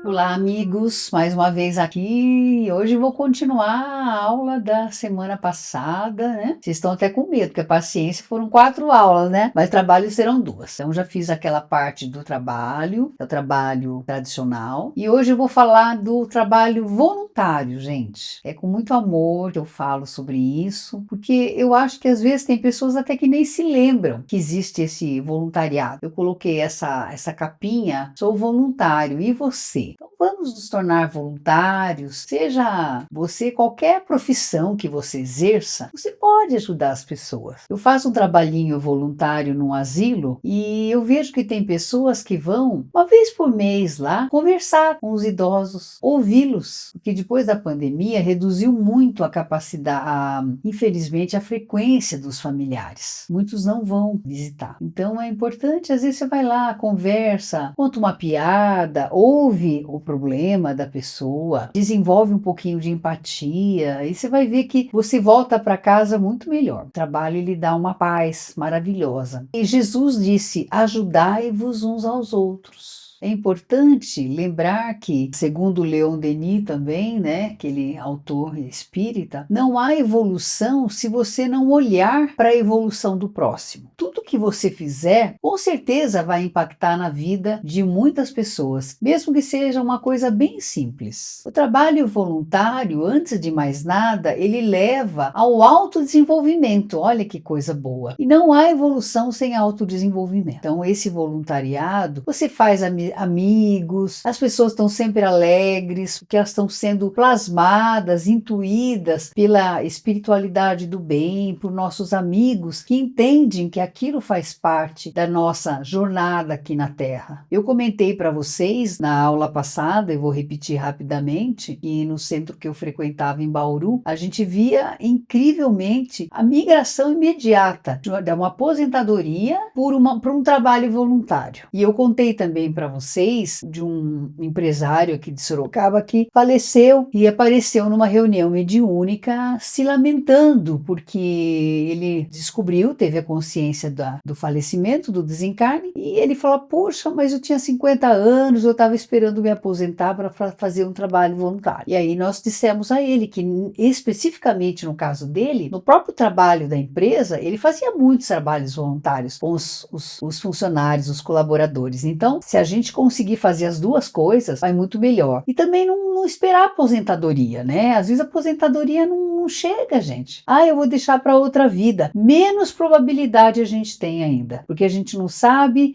Olá, amigos, mais uma vez aqui. Hoje vou continuar a aula da semana passada, né? Vocês estão até com medo, porque a paciência foram 4 aulas, né? Mas trabalho serão 2. Então já fiz aquela parte do trabalho, é o trabalho tradicional. E hoje eu vou falar do trabalho voluntário, gente. É com muito amor que eu falo sobre isso, porque eu acho que às vezes tem pessoas até que nem se lembram que existe esse voluntariado. Eu coloquei essa capinha, sou voluntário, e você? Então vamos nos tornar voluntários, seja você qualquer profissão que você exerça, você pode ajudar as pessoas. Eu faço um trabalhinho voluntário num asilo e eu vejo que tem pessoas que vão uma vez por mês lá conversar com os idosos, ouvi-los, porque depois da pandemia reduziu muito a capacidade, infelizmente, a frequência dos familiares. Muitos não vão visitar. Então é importante, às vezes você vai lá, conversa, conta uma piada, ouve o problema da pessoa, desenvolve um pouquinho de empatia e você vai ver que você volta para casa muito melhor. O trabalho lhe dá uma paz maravilhosa. E Jesus disse: ajudai-vos uns aos outros. É importante lembrar que, segundo Leon Denis também, né, aquele autor espírita, não há evolução se você não olhar para a evolução do próximo. Tudo que você fizer, com certeza vai impactar na vida de muitas pessoas, mesmo que seja uma coisa bem simples. O trabalho voluntário, antes de mais nada, ele leva ao autodesenvolvimento. Olha que coisa boa. E não há evolução sem autodesenvolvimento. Então, esse voluntariado, você faz amigos, as pessoas estão sempre alegres, porque elas estão sendo plasmadas, intuídas pela espiritualidade do bem, por nossos amigos que entendem que aquilo faz parte da nossa jornada aqui na Terra. Eu comentei para vocês na aula passada, eu vou repetir rapidamente, que no centro que eu frequentava em Bauru, a gente via incrivelmente a migração imediata de uma aposentadoria por um trabalho voluntário. E eu contei também para vocês de um empresário aqui de Sorocaba que faleceu e apareceu numa reunião mediúnica se lamentando porque ele descobriu, teve a consciência do falecimento, do desencarne, e ele falou: poxa, mas eu tinha 50 anos, eu estava esperando me aposentar para fazer um trabalho voluntário. E aí nós dissemos a ele que, especificamente no caso dele, no próprio trabalho da empresa, ele fazia muitos trabalhos voluntários com os funcionários, os colaboradores. Então, se a gente conseguir fazer as duas coisas, vai muito melhor. E também não esperar a aposentadoria, né? Às vezes a aposentadoria não chega, gente. Eu vou deixar para outra vida. Menos probabilidade a gente tem ainda, porque a gente não sabe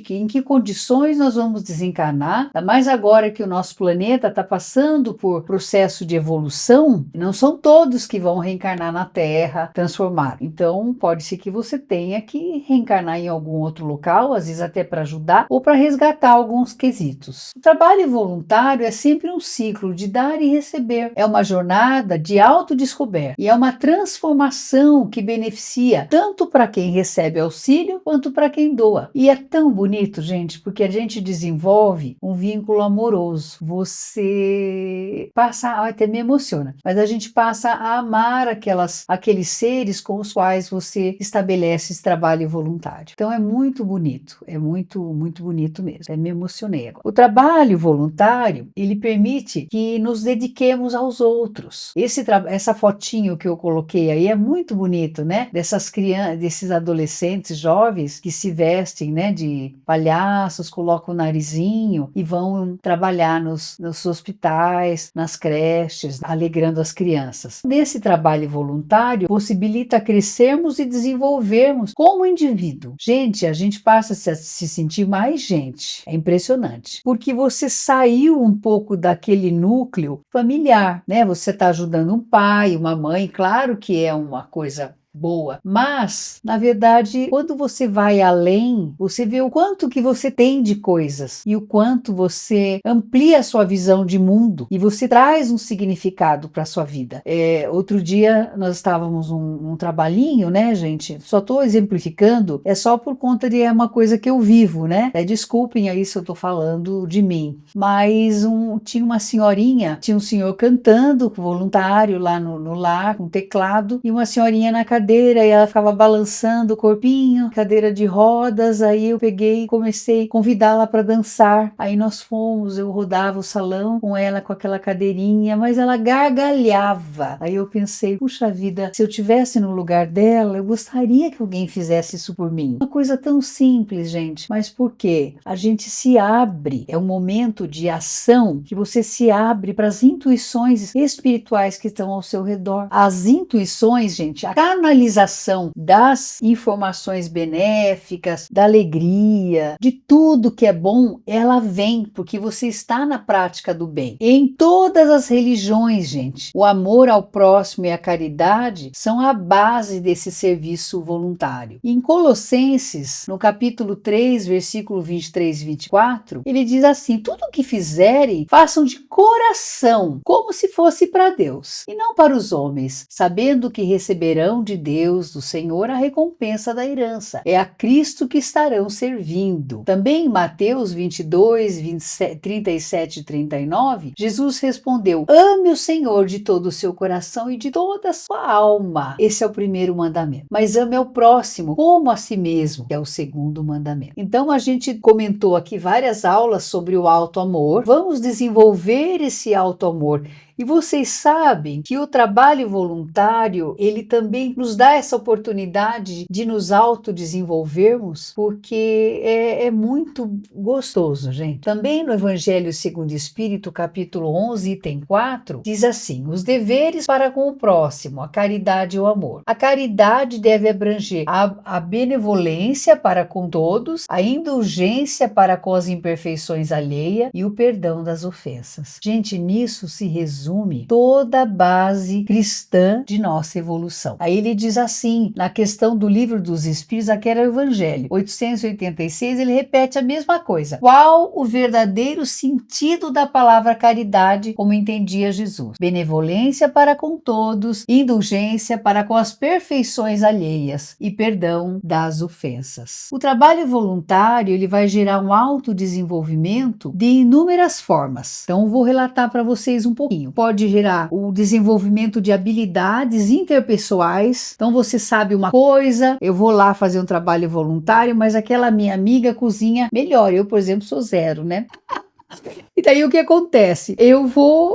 em que condições nós vamos desencarnar, ainda mais agora que o nosso planeta está passando por processo de evolução. Não são todos que vão reencarnar na Terra transformado. Então, pode ser que você tenha que reencarnar em algum outro local, às vezes até para ajudar ou para resgatar alguns quesitos. O trabalho voluntário é sempre um ciclo de dar e receber. É uma jornada de autodescoberta e é uma transformação que beneficia tanto para quem recebe auxílio quanto para quem doa. E é tão bonito, gente, porque a gente desenvolve um vínculo amoroso. Você passa, até me emociona, mas a gente passa a amar aqueles seres com os quais você estabelece esse trabalho voluntário. Então é muito bonito, é muito, muito bonito mesmo. Me emocionei agora. O trabalho voluntário, ele permite que nos dediquemos aos outros. Essa fotinho que eu coloquei aí é muito bonito, né? Dessas crianças, desses adolescentes jovens que se vestem, né, de palhaços, colocam o narizinho e vão trabalhar nos hospitais, nas creches, alegrando as crianças. Nesse trabalho voluntário, possibilita crescermos e desenvolvermos como indivíduo. Gente, a gente passa a se sentir mais gente. É impressionante. Porque você saiu um pouco daquele núcleo familiar, né? Você está ajudando um pai, uma mãe, claro que é uma coisa boa, mas na verdade quando você vai além, você vê o quanto que você tem de coisas e o quanto você amplia a sua visão de mundo e você traz um significado para a sua vida. Outro dia nós estávamos num trabalhinho, né, gente? Só estou exemplificando, é só por conta de uma coisa que eu vivo, né? Desculpem aí se eu estou falando de mim, mas tinha uma senhorinha, tinha um senhor cantando voluntário lá no lar, com teclado, e uma senhorinha na cadeira cadeira e ela ficava balançando o corpinho, cadeira de rodas. Aí eu peguei e comecei a convidá-la para dançar. Aí nós fomos, eu rodava o salão com ela com aquela cadeirinha, mas ela gargalhava. Aí eu pensei, puxa vida, se eu tivesse no lugar dela, eu gostaria que alguém fizesse isso por mim. Uma coisa tão simples, gente, mas por quê? A gente se abre, é um momento de ação que você se abre para as intuições espirituais que estão ao seu redor. As intuições, gente, a canalização das informações benéficas, da alegria, de tudo que é bom, ela vem porque você está na prática do bem. Em todas as religiões, gente, o amor ao próximo e a caridade são a base desse serviço voluntário. Em Colossenses, no capítulo 3, versículo 23 e 24, ele diz assim: tudo o que fizerem, façam de coração, como se fosse para Deus, e não para os homens, sabendo que receberão de Deus, do Senhor, a recompensa da herança. É a Cristo que estarão servindo. Também em Mateus 22, 37 e 39, Jesus respondeu: ame o Senhor de todo o seu coração e de toda a sua alma. Esse é o primeiro mandamento. Mas ame ao próximo como a si mesmo, que é o segundo mandamento. Então a gente comentou aqui várias aulas sobre o alto amor. Vamos desenvolver esse alto amor. E vocês sabem que o trabalho voluntário, ele também nos dá essa oportunidade de nos autodesenvolvermos, porque é muito gostoso, gente. Também no Evangelho segundo o Espírito, capítulo 11, item 4, diz assim: os deveres para com o próximo, a caridade e o amor. A caridade deve abranger a benevolência para com todos, a indulgência para com as imperfeições alheias e o perdão das ofensas. Gente, nisso se resume toda a base cristã de nossa evolução. Aí ele diz assim, na questão do Livro dos Espíritos, aqui era o Evangelho 886, ele repete a mesma coisa. Qual o verdadeiro sentido da palavra caridade, como entendia Jesus? Benevolência para com todos, indulgência para com as perfeições alheias e perdão das ofensas. O trabalho voluntário, ele vai gerar um autodesenvolvimento de inúmeras formas. Então, vou relatar para vocês um pouquinho. Pode gerar o desenvolvimento de habilidades interpessoais. Então você sabe uma coisa, eu vou lá fazer um trabalho voluntário, mas aquela minha amiga cozinha melhor. Eu, por exemplo, sou zero, né? E daí o que acontece?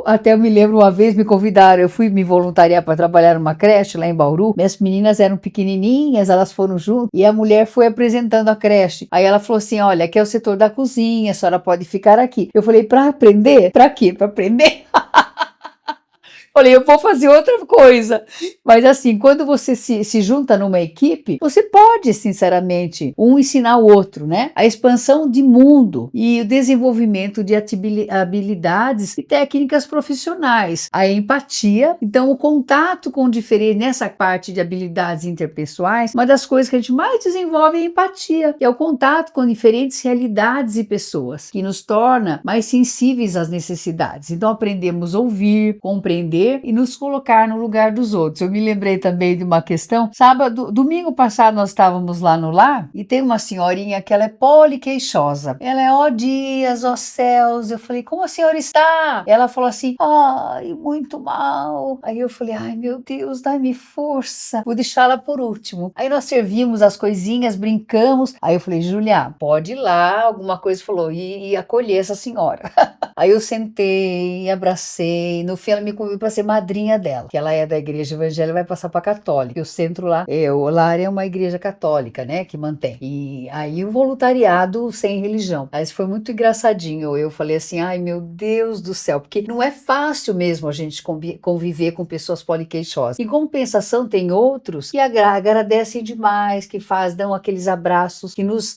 Até eu me lembro uma vez me convidaram, eu fui me voluntariar para trabalhar numa creche lá em Bauru. Minhas meninas eram pequenininhas, elas foram junto e a mulher foi apresentando a creche. Aí ela falou assim: olha, aqui é o setor da cozinha, a senhora pode ficar aqui. Eu falei: para aprender? Para quê? Para aprender? Falei, eu vou fazer outra coisa. Mas assim, quando você se junta numa equipe, você pode, sinceramente, um ensinar o outro, né? A expansão de mundo e o desenvolvimento de habilidades e técnicas profissionais. A empatia, então o contato com o diferente, nessa parte de habilidades interpessoais, uma das coisas que a gente mais desenvolve é a empatia, que é o contato com diferentes realidades e pessoas, que nos torna mais sensíveis às necessidades. Então aprendemos a ouvir, compreender e nos colocar no lugar dos outros. Eu me lembrei também de uma questão. Domingo passado nós estávamos lá no lar e tem uma senhorinha que ela é poliqueixosa. Ela é, ó dias, ó céus. Eu falei: como a senhora está? Ela falou assim: ai, muito mal. Aí eu falei: ai, meu Deus, dá-me força. Vou deixá-la por último. Aí nós servimos as coisinhas, brincamos. Aí eu falei: Julia, pode ir lá. Alguma coisa falou e acolher essa senhora. Aí eu sentei, abracei. No fim ela me convidou para ser madrinha dela, que ela é da igreja evangélica, vai passar para católica. E o centro lá, o lar é uma igreja católica, né, que mantém. E aí o voluntariado sem religião. Mas foi muito engraçadinho. Eu falei assim: ai, meu Deus do céu, porque não é fácil mesmo a gente conviver com pessoas poliqueixosas. Em compensação, tem outros que agradecem demais, que dão aqueles abraços que nos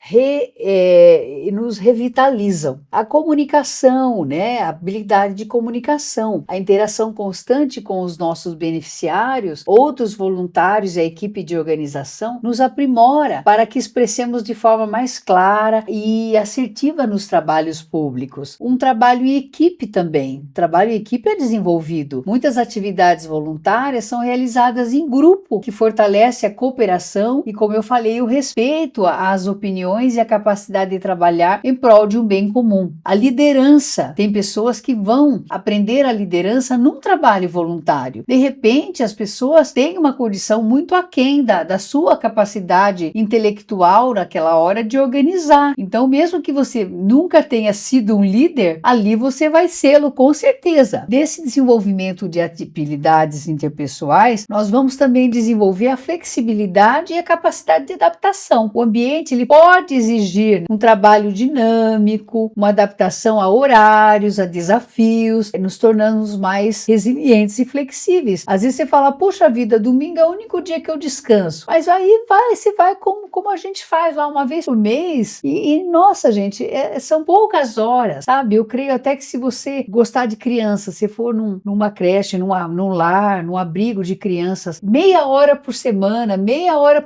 revitalizam. A comunicação, né, a habilidade de comunicação, a interação constante com os nossos beneficiários, outros voluntários e a equipe de organização nos aprimora para que expressemos de forma mais clara e assertiva nos trabalhos públicos. Um trabalho em equipe também. Trabalho em equipe é desenvolvido. Muitas atividades voluntárias são realizadas em grupo, que fortalece a cooperação e, como eu falei, o respeito às opiniões e a capacidade de trabalhar em prol de um bem comum. A liderança Tem pessoas que vão aprender a liderança num trabalho voluntário. De repente, as pessoas têm uma condição muito aquém da sua capacidade intelectual naquela hora de organizar. Então, mesmo que você nunca tenha sido um líder, ali você vai sê-lo com certeza. Desse desenvolvimento de habilidades interpessoais, nós vamos também desenvolver a flexibilidade e a capacidade de adaptação. O ambiente ele pode exigir um trabalho dinâmico, uma adaptação a horários, a desafios, nos tornando mais resilientes e flexíveis. Às vezes você fala, puxa vida, domingo é o único dia que eu descanso. Mas aí você vai como a gente faz lá uma vez por mês. E nossa, gente, são poucas horas, sabe? Eu creio até que se você gostar de criança, se for numa creche, num lar, num abrigo de crianças, meia hora por semana,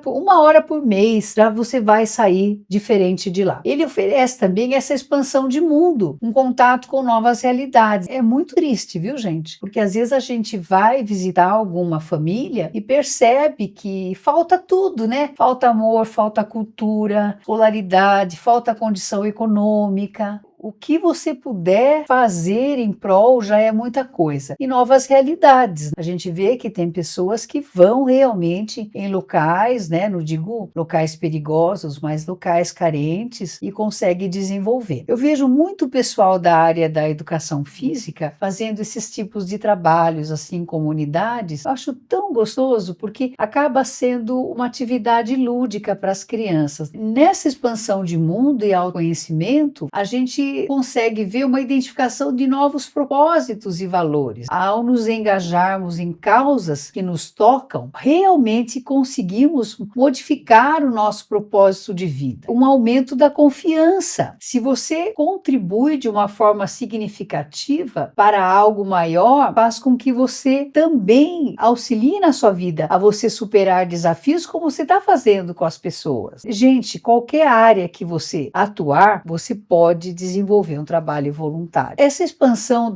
uma hora por mês, já você vai sair diferente de lá. Ele oferece também essa expansão de mundo, um contato com novas realidades. É muito triste, viu, gente? Porque às vezes a gente vai visitar alguma família e percebe que falta tudo, né? Falta amor, falta cultura, escolaridade, falta condição econômica. O que você puder fazer em prol já é muita coisa. E novas realidades. A gente vê que tem pessoas que vão realmente em locais, né? Não digo locais perigosos, mas locais carentes e consegue desenvolver. Eu vejo muito pessoal da área da educação física fazendo esses tipos de trabalhos assim em comunidades. Eu acho tão gostoso porque acaba sendo uma atividade lúdica para as crianças. Nessa expansão de mundo e autoconhecimento, a gente consegue ver uma identificação de novos propósitos e valores. Ao nos engajarmos em causas que nos tocam, realmente conseguimos modificar o nosso propósito de vida. Um aumento da confiança. Se você contribui de uma forma significativa para algo maior, faz com que você também auxilie na sua vida a você superar desafios como você está fazendo com as pessoas. Gente, qualquer área que você atuar, você pode desenvolver um trabalho voluntário. Essa expansão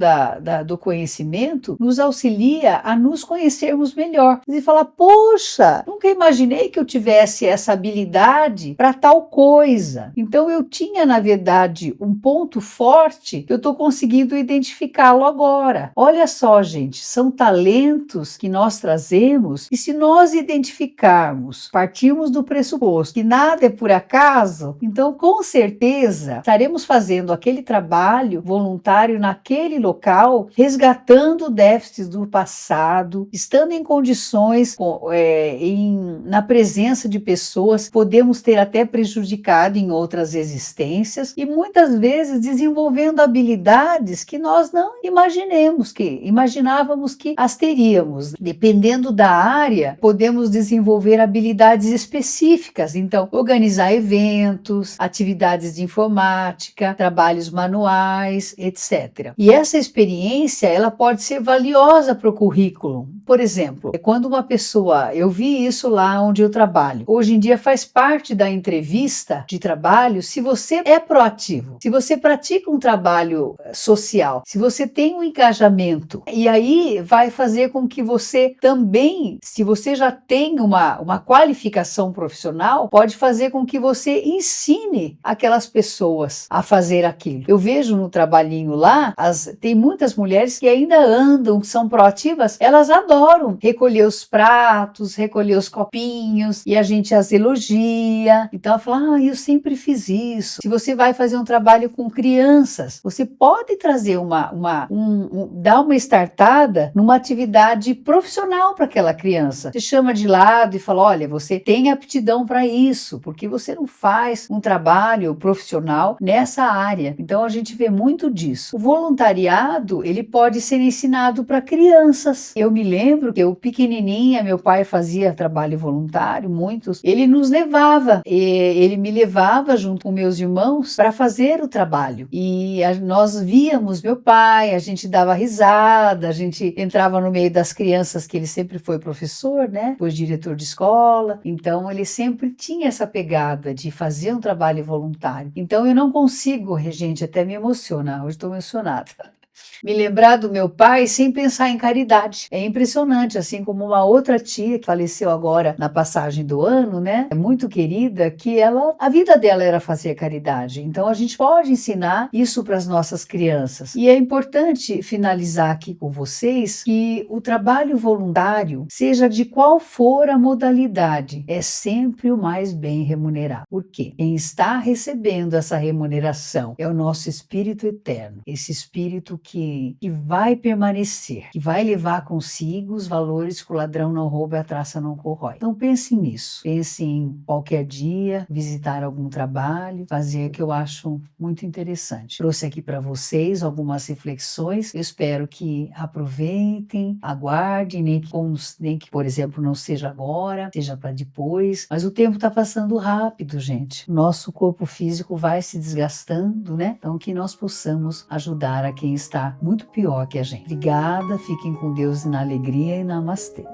do conhecimento nos auxilia a nos conhecermos melhor. E falar, poxa, nunca imaginei que eu tivesse essa habilidade para tal coisa. Então eu tinha, na verdade, um ponto forte que eu estou conseguindo identificá-lo agora. Olha só, gente, são talentos que nós trazemos e se nós identificarmos, partirmos do pressuposto que nada é por acaso, então com certeza estaremos fazendo aquele trabalho voluntário naquele local, resgatando déficits do passado, estando em condições, na presença de pessoas que podemos ter até prejudicado em outras existências e muitas vezes desenvolvendo habilidades que nós não imaginávamos que as teríamos. Dependendo da área, podemos desenvolver habilidades específicas, então organizar eventos, atividades de informática, trabalhos manuais, etc. E essa experiência, ela pode ser valiosa para o currículo. Por exemplo, quando uma pessoa, eu vi isso lá onde eu trabalho, hoje em dia faz parte da entrevista de trabalho, se você é proativo, se você pratica um trabalho social, se você tem um engajamento, e aí vai fazer com que você também, se você já tem uma qualificação profissional, pode fazer com que você ensine aquelas pessoas a fazer aquilo. Eu vejo no trabalhinho lá, tem muitas mulheres que ainda andam, são proativas, elas adoram recolher os pratos, recolher os copinhos, e a gente as elogia. Então ela fala, eu sempre fiz isso. Se você vai fazer um trabalho com crianças, você pode trazer dar uma startada numa atividade profissional para aquela criança. Você chama de lado e fala, olha, você tem aptidão para isso, porque você não faz um trabalho profissional nessa área. Então a gente vê muito disso. O voluntariado, ele pode ser ensinado para crianças. Eu me lembro que eu pequenininha, meu pai fazia trabalho voluntário, muitos, ele nos levava, ele me levava junto com meus irmãos para fazer o trabalho. E nós víamos meu pai, a gente dava risada, a gente entrava no meio das crianças, que ele sempre foi professor, né? Foi diretor de escola, então ele sempre tinha essa pegada de fazer um trabalho voluntário. Então eu não consigo, gente, até me emociona, hoje estou emocionada. Me lembrar do meu pai sem pensar em caridade. É impressionante, assim como uma outra tia que faleceu agora na passagem do ano, né? É muito querida, que a vida dela era fazer caridade. Então a gente pode ensinar isso para as nossas crianças. E é importante finalizar aqui com vocês que o trabalho voluntário, seja de qual for a modalidade, é sempre o mais bem remunerado. Por quê? Quem está recebendo essa remuneração é o nosso espírito eterno, esse espírito que vai permanecer, que vai levar consigo os valores que o ladrão não rouba e a traça não corrói. Então pense nisso, pense em qualquer dia visitar algum trabalho, fazer, que eu acho muito interessante. Trouxe aqui para vocês algumas reflexões, eu espero que aproveitem, aguardem, nem que, por exemplo, não seja agora, seja para depois, mas o tempo está passando rápido, gente. Nosso corpo físico vai se desgastando, né? Então que nós possamos ajudar a quem está muito pior que a gente. Obrigada, fiquem com Deus na alegria e namastê.